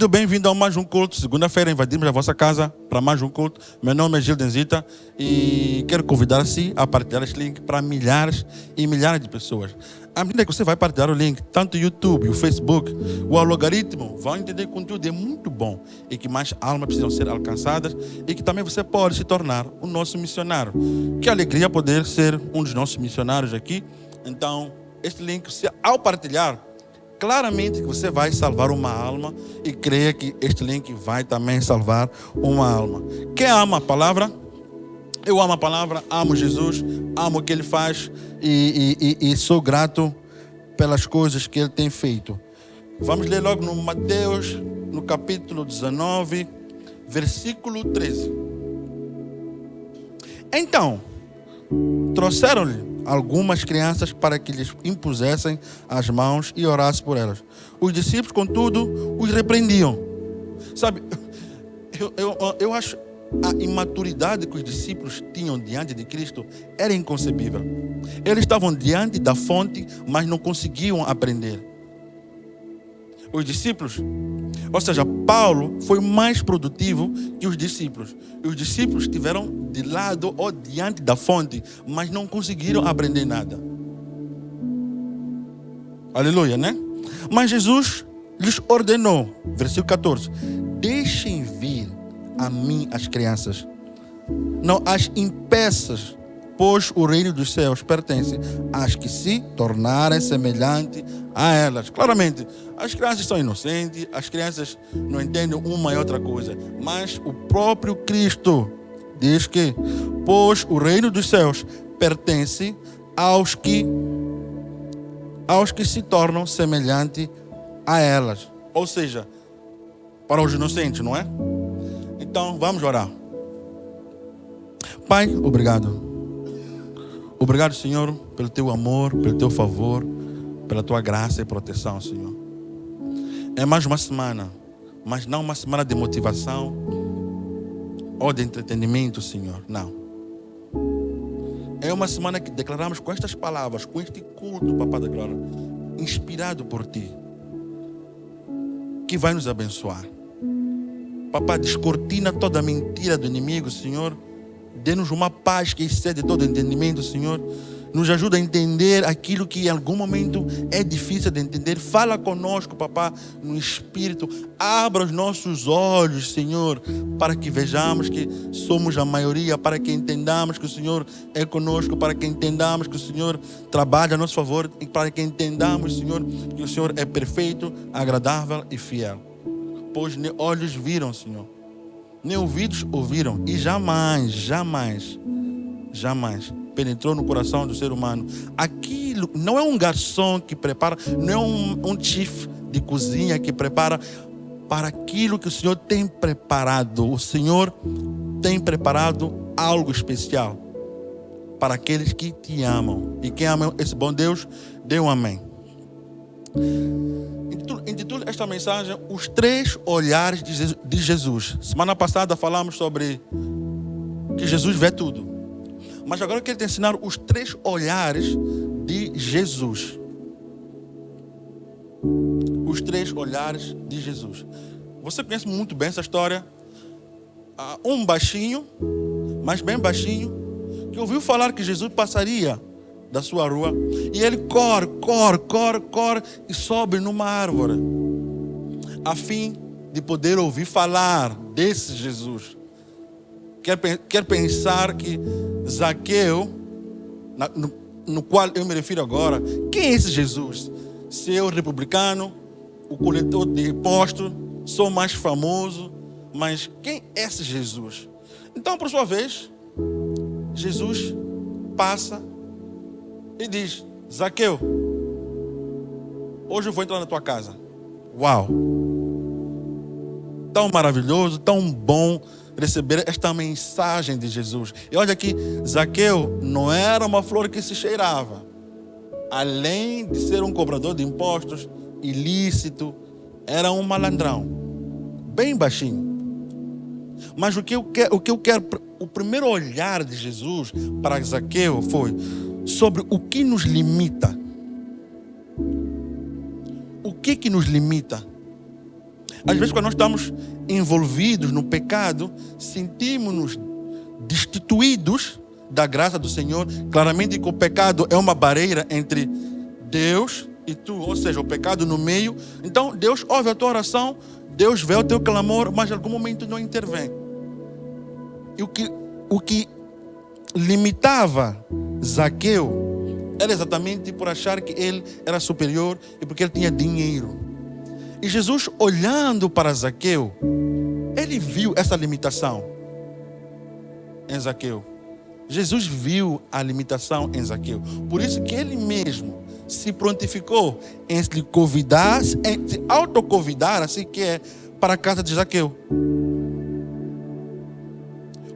bem-vindo a mais um culto. Segunda-feira invadimos a vossa casa para mais um culto. Meu nome é Gil Denzita e quero convidar-se a partilhar este link para milhares e milhares de pessoas. À medida que você vai partilhar o link, tanto o YouTube, o Facebook, o algoritmo vão entender que o conteúdo é muito bom e que mais almas precisam ser alcançadas e que também você pode se tornar o nosso missionário. Que alegria poder ser um dos nossos missionários aqui. Então, este link, ao partilhar, claramente que você vai salvar uma alma e creia que este link vai também salvar uma alma. Quem ama a palavra? Eu amo a palavra, amo Jesus, amo o que Ele faz e sou grato pelas coisas que Ele tem feito. Vamos ler logo no Mateus, no capítulo 19, versículo 13. Então, trouxeram-lhe algumas crianças para que lhes impusessem as mãos e orassem por elas. Os discípulos, contudo, os repreendiam. Sabe, eu acho a imaturidade que os discípulos tinham diante de Cristo era inconcebível. Eles estavam diante da fonte, mas não conseguiam aprender. Os discípulos, ou seja, Paulo foi mais produtivo que os discípulos. Os discípulos estiveram de lado ou diante da fonte, mas não conseguiram aprender nada. Aleluia, né? Mas Jesus lhes ordenou, versículo 14: deixem vir a mim as crianças, não as impeças, pois o reino dos céus pertence às que se tornarem semelhantes a elas. Claramente, as crianças são inocentes, as crianças não entendem uma e outra coisa, mas o próprio Cristo diz que, pois o reino dos céus pertence aos que se tornam semelhantes a elas. Ou seja, para os inocentes, não é? Então, vamos orar. Pai, obrigado. Obrigado, Senhor, pelo Teu amor, pelo Teu favor, pela Tua graça e proteção, Senhor. É mais uma semana, mas não uma semana de motivação ou de entretenimento, Senhor. Não. É uma semana que declaramos com estas palavras, com este culto, Papá da Glória, inspirado por Ti, que vai nos abençoar. Papá, descortina toda a mentira do inimigo, Senhor. Dê-nos uma paz que excede todo entendimento, Senhor. Nos ajuda a entender aquilo que em algum momento é difícil de entender. Fala conosco, Papá, no Espírito. Abra os nossos olhos, Senhor, para que vejamos que somos a maioria, para que entendamos que o Senhor é conosco, para que entendamos que o Senhor trabalha a nosso favor e para que entendamos, Senhor, que o Senhor é perfeito, agradável e fiel. Pois nem olhos viram, Senhor, nem ouvidos ouviram e jamais penetrou no coração do ser humano. Aquilo não é um garçom que prepara, não é um chefe de cozinha que prepara para aquilo que o Senhor tem preparado. O Senhor tem preparado algo especial para aqueles que te amam. E quem ama esse bom Deus, dê um amém. Intitulo esta mensagem Os Três Olhares de Jesus. Semana passada falamos sobre que Jesus vê tudo. Mas agora eu quero te ensinar os três olhares de Jesus. Os três olhares de Jesus. Você conhece muito bem essa história. Um baixinho, mas bem baixinho, que ouviu falar que Jesus passaria da sua rua. E ele corre e sobe numa árvore, a fim de poder ouvir falar desse Jesus. Quer pensar que Zaqueu, no qual eu me refiro agora, quem é esse Jesus? Se eu republicano, o coletor de impostos, sou mais famoso, mas quem é esse Jesus? Então, por sua vez, Jesus passa e diz: Zaqueu, hoje eu vou entrar na tua casa. Uau! Tão maravilhoso, tão bom receber esta mensagem de Jesus. E olha aqui, Zaqueu não era uma flor que se cheirava. Além de ser um cobrador de impostos, ilícito, era um malandrão, bem baixinho. Mas o que eu quero, o primeiro olhar de Jesus para Zaqueu foi sobre o que nos limita. O que nos limita? Às vezes, quando nós estamos envolvidos no pecado, sentimos-nos destituídos da graça do Senhor. Claramente que o pecado é uma barreira entre Deus e tu, ou seja, o pecado no meio. Então, Deus ouve a tua oração, Deus vê o teu clamor, mas em algum momento não intervém. E o que limitava Zaqueu era exatamente por achar que ele era superior e porque ele tinha dinheiro. E Jesus, olhando para Zaqueu, ele viu essa limitação em Zaqueu. Jesus viu a limitação em Zaqueu. Por isso que ele mesmo se prontificou em se convidar, em se autoconvidar, assim que é, para a casa de Zaqueu.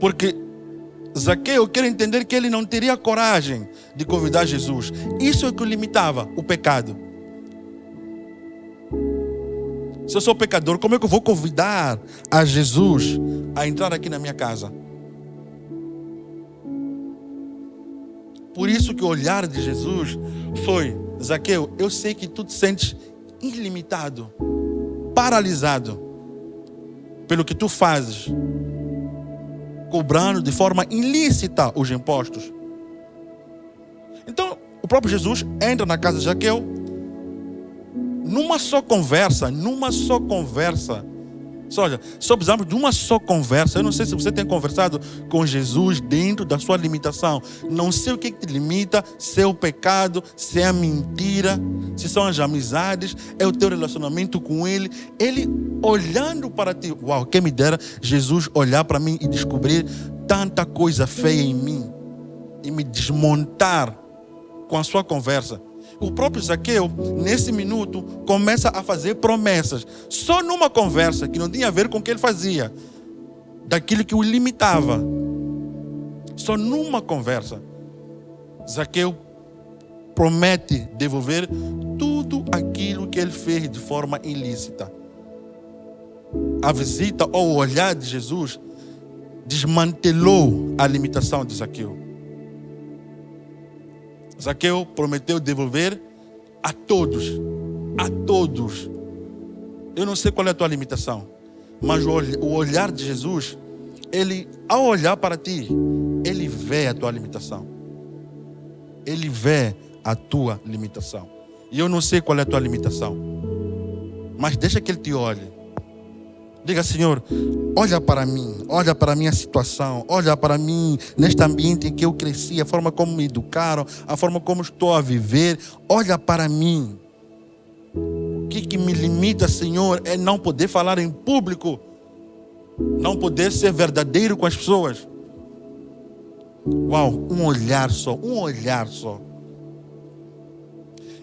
Porque Zaqueu quer entender que ele não teria coragem de convidar Jesus. Isso é que o limitava, o pecado. Se eu sou pecador, como é que eu vou convidar a Jesus a entrar aqui na minha casa? Por isso que o olhar de Jesus foi: Zaqueu, eu sei que tu te sentes ilimitado, paralisado pelo que tu fazes, cobrando de forma ilícita os impostos. Então, o próprio Jesus entra na casa de Zaqueu, numa só conversa. Olha, só precisamos de uma só conversa. Eu não sei se você tem conversado com Jesus dentro da sua limitação. Não sei o que te limita, se é o pecado, se é a mentira, se são as amizades, é o teu relacionamento com Ele. Ele olhando para ti. Uau, quem me dera Jesus olhar para mim e descobrir tanta coisa feia em mim e me desmontar com a sua conversa. O próprio Zaqueu, nesse minuto, começa a fazer promessas. Só numa conversa que não tinha a ver com o que ele fazia, daquilo que o limitava. Só numa conversa, Zaqueu promete devolver tudo aquilo que ele fez de forma ilícita. A visita ou o olhar de Jesus desmantelou a limitação de Zaqueu. Zaqueu prometeu devolver a todos. A todos. Eu não sei qual é a tua limitação, mas o olhar de Jesus, ele, ao olhar para ti, ele vê a tua limitação. Ele vê a tua limitação. E eu não sei qual é a tua limitação, mas deixa que ele te olhe. Diga: Senhor, olha para mim, olha para a minha situação, olha para mim neste ambiente em que eu cresci, a forma como me educaram, a forma como estou a viver. Olha para mim. O que me limita, Senhor, é não poder falar em público, não poder ser verdadeiro com as pessoas. Uau, um olhar só.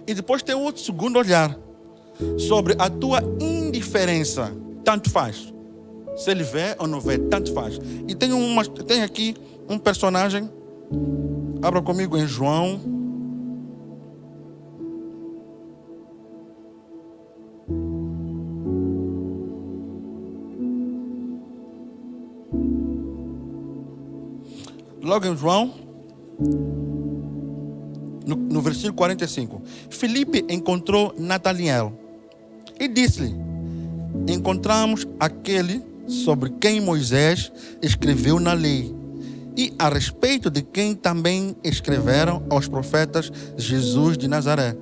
E depois tem outro segundo olhar sobre a tua indiferença. Tanto faz. Se ele vê ou não vê, tanto faz. E tem aqui um personagem. Abra comigo em João. Logo em João, no versículo 45. Filipe encontrou Natanael e disse-lhe: encontramos aquele sobre quem Moisés escreveu na lei e a respeito de quem também escreveram os profetas, Jesus de Nazaré.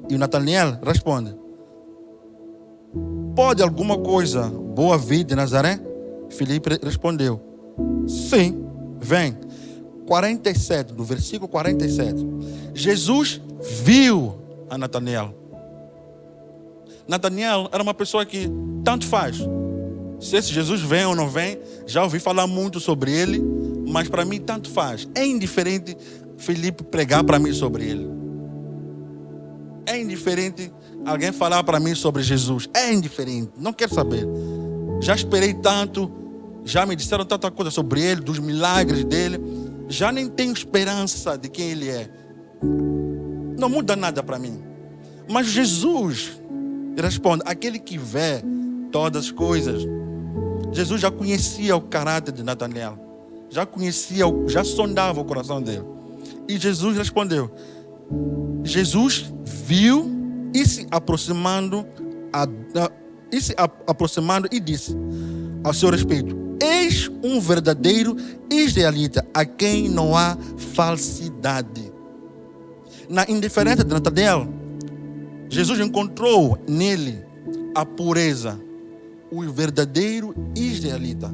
E o Natanael responde: pode alguma coisa boa vir de Nazaré? Filipe respondeu: sim, vem. 47, do versículo 47. Jesus viu a Natanael. Natanael era uma pessoa que tanto faz. Se esse Jesus vem ou não vem, já ouvi falar muito sobre ele, mas para mim tanto faz. É indiferente Filipe pregar para mim sobre ele. É indiferente alguém falar para mim sobre Jesus. É indiferente, não quero saber. Já esperei tanto, já me disseram tanta coisa sobre ele, dos milagres dele. Já nem tenho esperança de quem ele é. Não muda nada para mim. Mas Jesus responde: aquele que vê todas as coisas. Jesus já conhecia o caráter de Natanael. Já sondava o coração dele. E Jesus respondeu. Jesus viu e se aproximando, e se aproximando e disse a seu respeito: eis um verdadeiro israelita, a quem não há falsidade. Na indiferença de Natanael, Jesus encontrou nele a pureza, o verdadeiro israelita,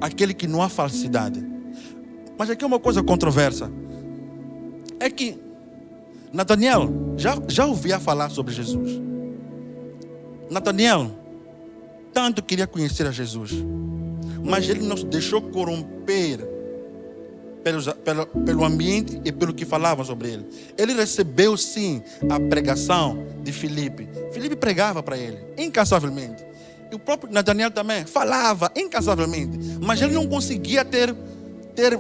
aquele que não há falsidade. Mas aqui é uma coisa controversa, é que Natanael já ouvia falar sobre Jesus. Natanael tanto queria conhecer a Jesus, mas ele não se deixou corromper pelo ambiente e pelo que falavam sobre ele. Ele recebeu sim a pregação de Filipe. Filipe pregava para ele incansavelmente. E o próprio Natanael também falava incansavelmente, mas ele não conseguia ter,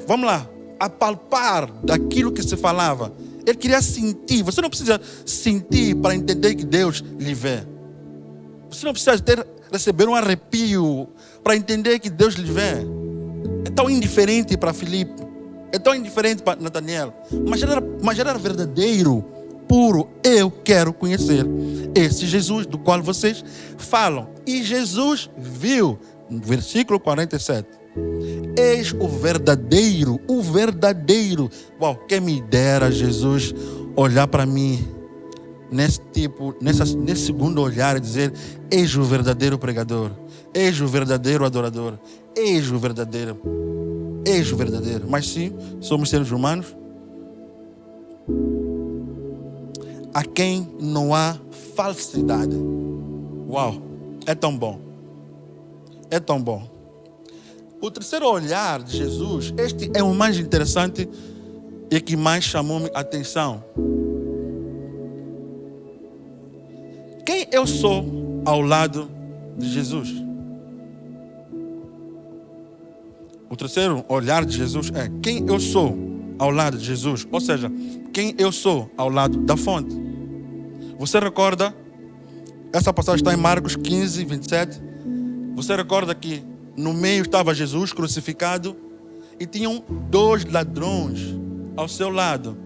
vamos lá, apalpar daquilo que se falava. Ele queria sentir. Você não precisa sentir para entender que Deus lhe vê. Você não precisa receber um arrepio para entender que Deus lhe vê. É tão indiferente para Filipe, é tão indiferente para Natanael, mas era verdadeiro, puro. Eu quero conhecer esse Jesus do qual vocês falam. E Jesus viu, no versículo 47, eis o verdadeiro. Uau, quem me dera Jesus olhar para mim nesse segundo olhar e dizer: eis o verdadeiro pregador, eis o verdadeiro adorador, eis o verdadeiro. Mas sim, somos seres humanos a quem não há falsidade. Uau, é tão bom. É tão bom. O terceiro olhar de Jesus, este é o mais interessante e que mais chamou-me a atenção. Quem eu sou ao lado de Jesus? O terceiro olhar de Jesus é quem eu sou ao lado de Jesus, ou seja, quem eu sou ao lado da fonte. Você recorda? Essa passagem está em Marcos 15, 27. Você recorda que no meio estava Jesus crucificado e tinham 2 ladrões ao seu lado.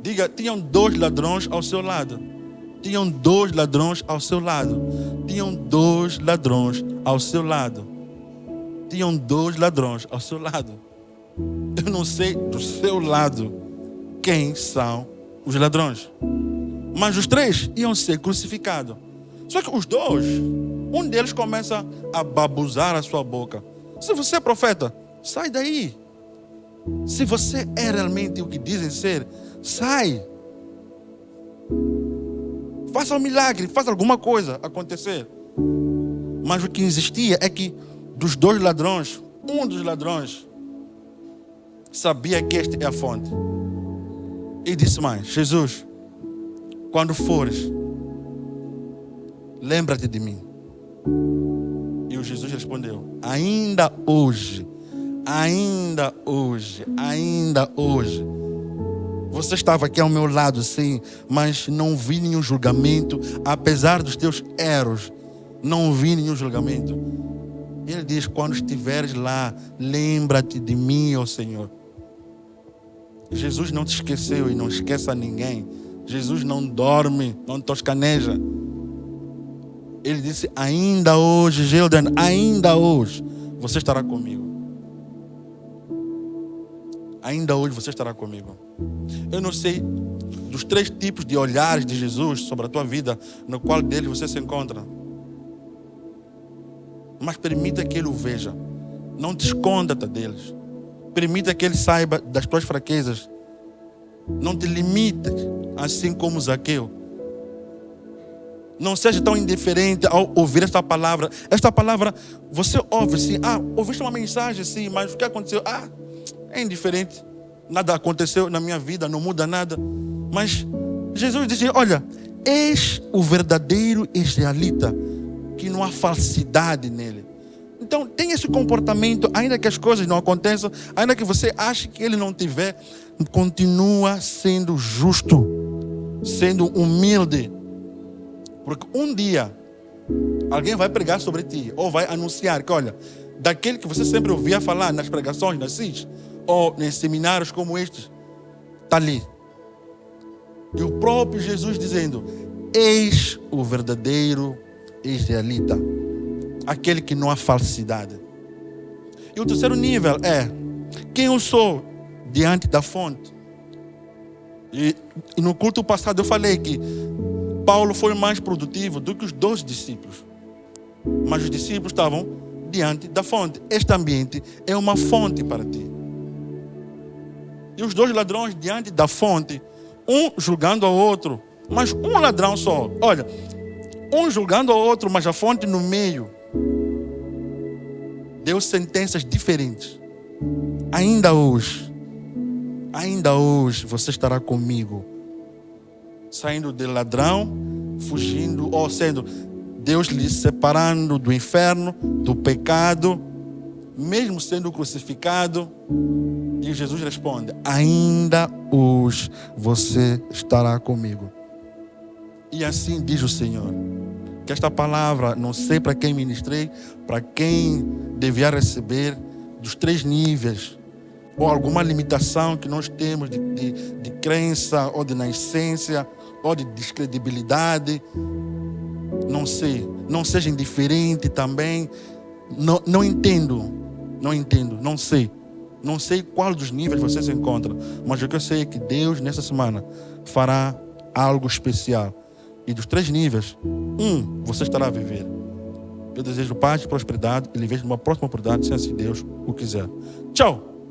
Diga, tinham 2 ladrões ao seu lado. Tinham 2 ladrões ao seu lado. Tinham 2 ladrões ao seu lado. Tinham 2 ladrões ao seu lado. Eu não sei do seu lado quem são os ladrões, mas os 3 iam ser crucificados. Só que os 2, um deles começa a babuzar a sua boca: se você é profeta, sai daí. Se você é realmente o que dizem ser, sai. Faça um milagre, faça alguma coisa acontecer. Mas o que existia é que dos 2 ladrões, um dos ladrões sabia que este é a fonte. E disse mais: Jesus, quando fores, lembra-te de mim. E o Jesus respondeu: ainda hoje, você estava aqui ao meu lado, sim, mas não vi nenhum julgamento, apesar dos teus erros, não vi nenhum julgamento. E ele diz: quando estiveres lá, lembra-te de mim, ó Senhor. Jesus não te esqueceu e não esqueça ninguém. Jesus não dorme, não toscaneja. Ele disse: ainda hoje, Gildan, ainda hoje você estará comigo. Ainda hoje você estará comigo. Eu não sei dos 3 tipos de olhares de Jesus sobre a tua vida, no qual deles você se encontra. Mas permita que Ele o veja. Não te esconda deles. Permita que Ele saiba das tuas fraquezas. Não te limite, assim como Zaqueu. Não seja tão indiferente ao ouvir esta palavra. Esta palavra, você ouve sim. Ouviste uma mensagem sim, mas o que aconteceu? É indiferente. Nada aconteceu na minha vida, não muda nada. Mas Jesus diz: olha, eis o verdadeiro israelita, que não há falsidade nele. Então, tem esse comportamento, ainda que as coisas não aconteçam, ainda que você ache que ele não tiver, continua sendo justo, sendo humilde. Porque um dia, alguém vai pregar sobre ti, ou vai anunciar que, olha, daquele que você sempre ouvia falar nas pregações, nas CIS, ou em seminários como estes, está ali. E o próprio Jesus dizendo: eis o verdadeiro israelita, aquele que não há falsidade. E o terceiro nível é quem eu sou diante da fonte. E no culto passado eu falei que Paulo foi mais produtivo do que os 12 discípulos. Mas os discípulos estavam diante da fonte. Este ambiente é uma fonte para ti. E os dois ladrões diante da fonte, um julgando ao outro, mas um ladrão só. Olha, um julgando ao outro, mas a fonte no meio. Deu sentenças diferentes. Ainda hoje você estará comigo. Saindo de ladrão, fugindo, ou sendo Deus lhe separando do inferno, do pecado, mesmo sendo crucificado. E Jesus responde: ainda hoje você estará comigo. E assim diz o Senhor. Que esta palavra, não sei para quem ministrei, para quem devia receber, dos 3 níveis, ou alguma limitação que nós temos de crença, ou de nascença, ou de descredibilidade. Não sei, não seja indiferente também. Não entendo, não sei. Não sei qual dos níveis você se encontra, mas o que eu sei é que Deus, nessa semana, fará algo especial. E dos 3 níveis, você estará a viver. Eu desejo paz e prosperidade e lhe vejo numa próxima oportunidade, se assim Deus o quiser. Tchau!